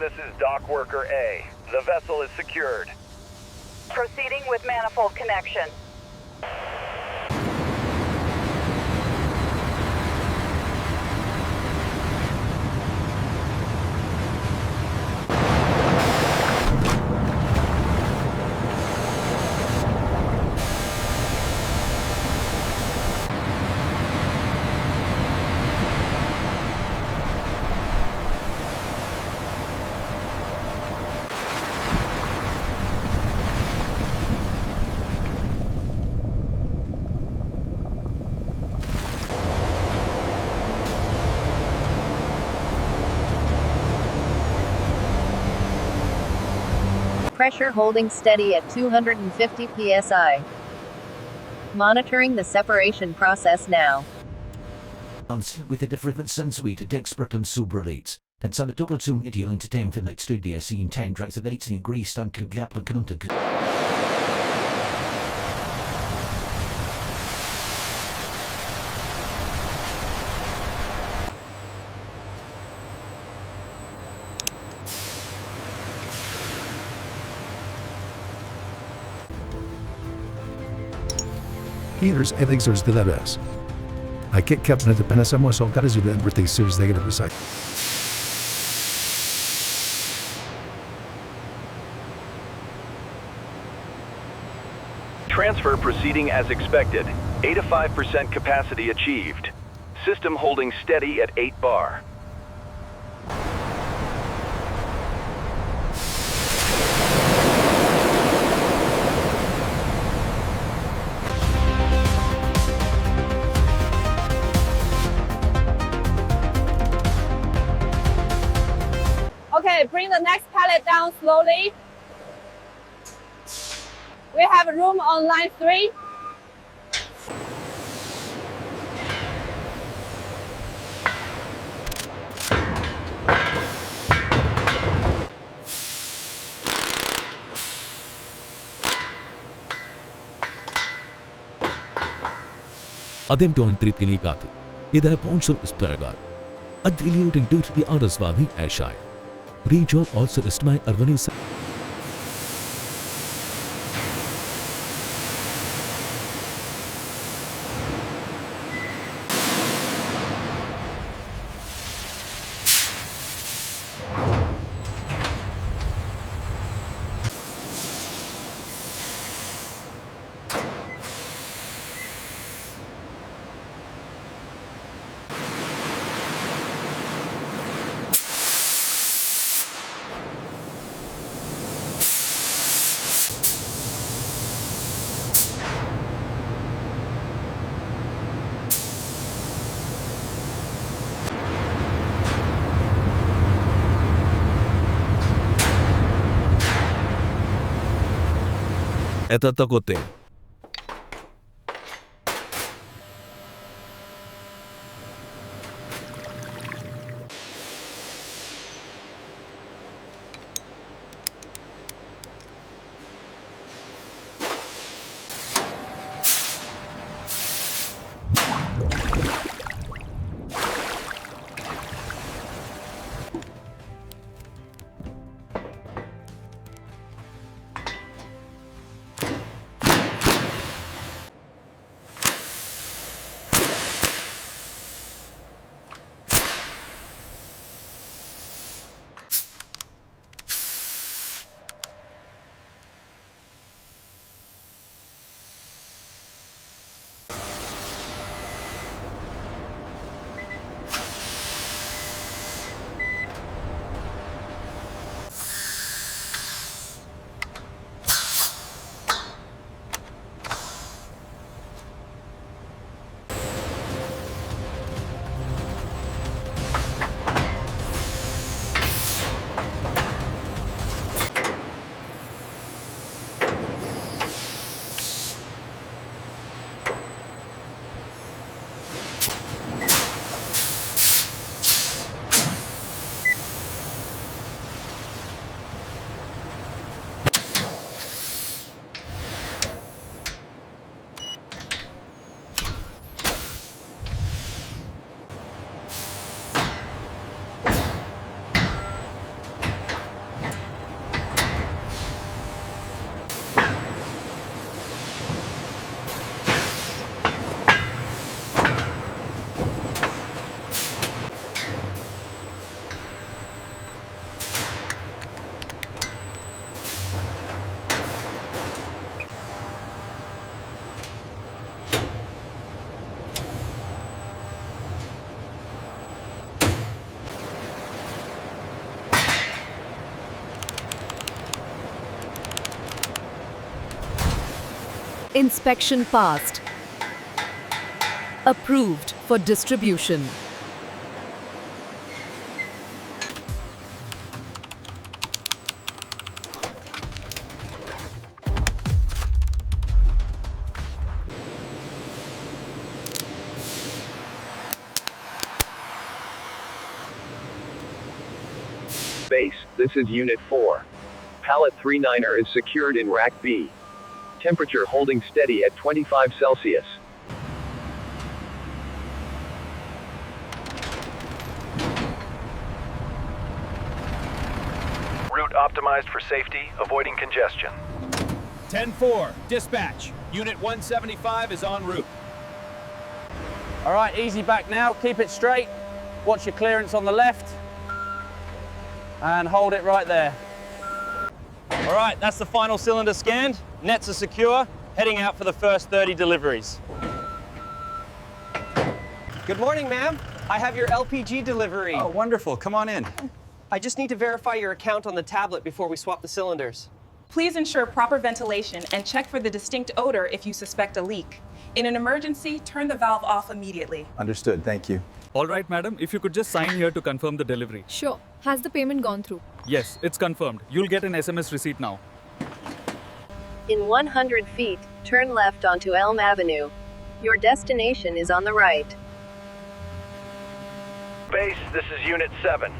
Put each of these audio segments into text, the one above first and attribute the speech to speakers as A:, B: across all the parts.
A: this is dock worker A. The vessel is secured.
B: Proceeding with manifold connection.
C: Pressure holding steady at 250 psi. Monitoring the separation process now.
D: With a different suite of expert and subrelates, and some double zoom video entertainment like studio scene 10 tracks of 18 greased and gap and content.
E: Here's Elixir's de la vez. Aquí que pensamos hogares y advertisers de la
A: Transfer proceeding as expected. 85% capacity achieved. System holding steady at 8 bar.
F: Okay, bring the next pallet down slowly. We have room on line 3.
G: Ademton triptilicado. Ida poncho esperagar. Adiliuting due to the others vadi ashai. Region also is my urbanization. Это такоты.
H: Inspection passed. Approved for distribution.
A: Base, this is Unit 4. Pallet 39er is secured in Rack B. Temperature holding steady at 25 Celsius. Route optimized for safety, avoiding congestion.
I: 10-4, dispatch. Unit 175 is en route.
J: All right, easy back now. Keep it straight. Watch your clearance on the left. And hold it right there. All right, that's the final cylinder scanned. Nets are secure. Heading out for the first 30 deliveries.
K: Good morning, ma'am. I have your LPG delivery.
I: Oh, wonderful. Come on in.
K: I just need to verify your account on the tablet before we swap the cylinders.
L: Please ensure proper ventilation and check for the distinct odor if you suspect a leak. In an emergency, turn the valve off immediately.
I: Understood. Thank you.
M: All right, madam. If you could just sign here to confirm the delivery.
H: Sure. Has the payment gone through?
M: Yes, it's confirmed. You'll get an SMS receipt now.
C: In 100 feet, turn left onto Elm Avenue. Your destination is on the right.
A: Base, this is Unit 7.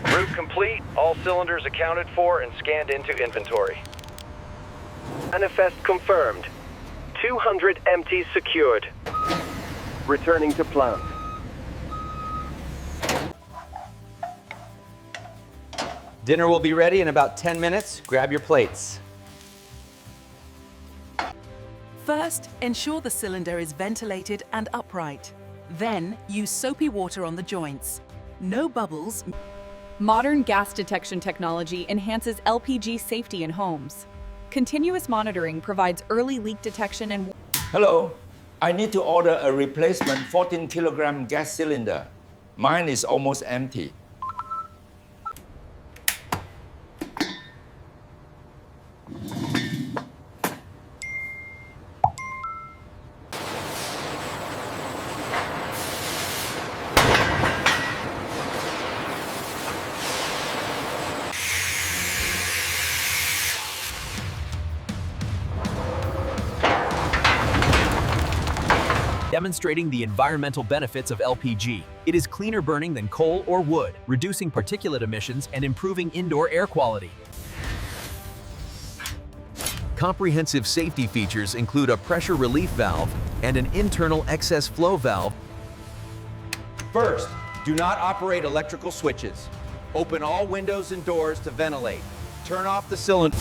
A: Route complete, all cylinders accounted for and scanned into inventory. Manifest confirmed. 200 empties secured. Returning to plant.
J: Dinner will be ready in about 10 minutes. Grab your plates.
N: First, ensure the cylinder is ventilated and upright. Then, use soapy water on the joints. No bubbles.
L: Modern gas detection technology enhances LPG safety in homes. Continuous monitoring provides early leak detection and...
O: Hello, I need to order a replacement 14-kilogram gas cylinder. Mine is almost empty.
P: Demonstrating the environmental benefits of LPG. It is cleaner burning than coal or wood, reducing particulate emissions and improving indoor air quality. Comprehensive safety features include a pressure relief valve and an internal excess flow valve.
J: First, do not operate electrical switches. Open all windows and doors to ventilate. Turn off the cylinder.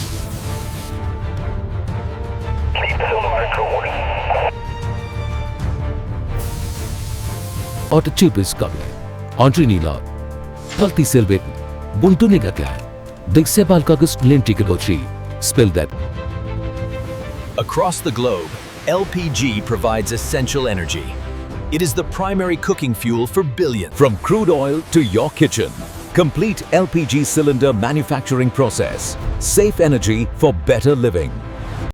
G: Auto chip is coming. Andre Nila. Healthy Silvet. Buntu nega kya? Digse balkagus lentikilochi. Spill that.
P: Across the globe, LPG provides essential energy. It is the primary cooking fuel for billions. From crude oil to your kitchen. Complete LPG cylinder manufacturing process. Safe energy for better living.